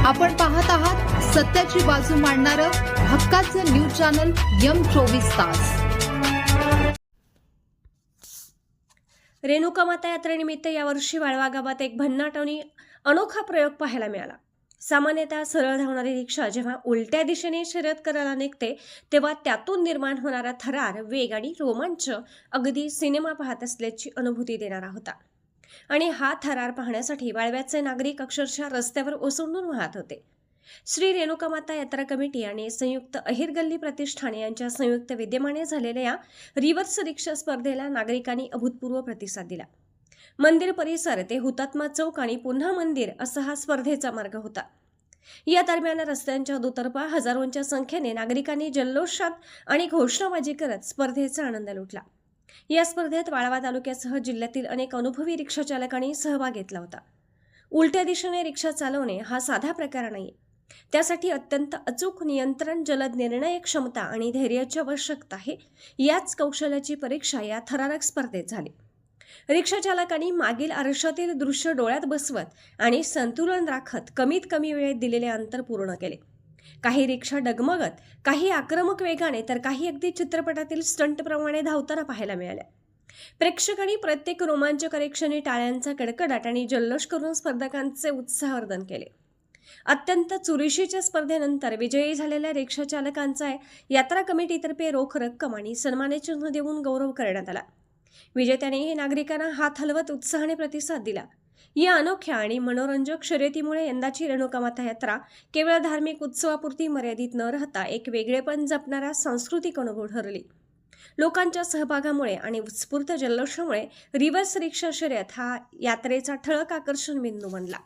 आपण पाहत आहात सत्याची बाजू मांडणारं हक्काचं न्यूज चॅनल M24 तास। रेणुका माता यात्रेनिमित्त यावर्षी वाळवा गावात एक भन्नाट आणि अनोखा प्रयोग पाहायला मिळाला। सामान्यतः सरळ धावणारी रिक्षा जेव्हा उलट्या दिशेने शर्यत करायला निघते तेव्हा त्यातून निर्माण होणारा थरार, वेग आणि रोमांच अगदी सिनेमा पाहत असल्याची अनुभूती देणारा होता। आणि हा थरार पाहण्यासाठी वाळव्याचे नागरिक अक्षरशः रस्त्यावर ओसंडून वाहत होते। श्री रेणुका माता यात्रा कमिटी आणि संयुक्त अहिर गल्ली प्रतिष्ठान यांच्या संयुक्त विद्यमाने झालेल्या या रिव्हर्स रिक्षा स्पर्धेला नागरिकांनी अभूतपूर्व प्रतिसाद दिला। मंदिर परिसर ते हुतात्मा चौक आणि पुन्हा मंदिर असा हा स्पर्धेचा मार्ग होता। या दरम्यान रस्त्यांच्या दुतर्फा हजारोंच्या संख्येने नागरिकांनी जल्लोषात आणि घोषणाबाजी करत स्पर्धेचा आनंद लुटला। या स्पर्धेत वाळवा तालुक्यासह जिल्ह्यातील अनेक अनुभवी रिक्षा चालकांनी सहभाग घेतला होता। उलट्या दिशेने रिक्षा चालवणे हा साधा प्रकार नाही। त्यासाठी अत्यंत अचूक नियंत्रण, जलद निर्णय क्षमता आणि धैर्याची आवश्यकता आहे। याच कौशल्याची परीक्षा या थरारक स्पर्धेत झाली। रिक्षा चालकांनी मागील आरशातील दृश्य डोळ्यात बसवत आणि संतुलन राखत कमीत कमी वेळेत दिलेले अंतर पूर्ण केले। काही रिक्षा डगमगत, काही आक्रमक वेगाने तर काही अगदी चित्रपटातील स्टंटप्रमाणे धावताना पाहायला मिळाल्या। प्रेक्षकांनी प्रत्येक रोमांचकारी क्षणी टाळ्यांचा कडकडाट आणि जल्लोष करून स्पर्धकांचे उत्साहवर्धन केले। अत्यंत चुरशीच्या स्पर्धेनंतर विजयी झालेल्या रिक्षा चालकांचा यात्रा कमिटीतर्फे रोख रक्कम आणि सन्मानचिन्ह देऊन गौरव करण्यात आला। विजेत्यांनी नागरिकांना हात हलवत उत्साहाने प्रतिसाद दिला। या अनोख्या आणि मनोरंजक शर्यतीमुळे यंदाची रेणुका माता यात्रा केवळ धार्मिक उत्सवापुरती मर्यादित न राहता एक वेगळेपण जपणारा सांस्कृतिक अनुभव ठरली। लोकांच्या सहभागामुळे आणि उत्स्फूर्त जल्लोषामुळे रिव्हर्स रिक्षा शर्यत हा यात्रेचा ठळक आकर्षण बिंदू बनला।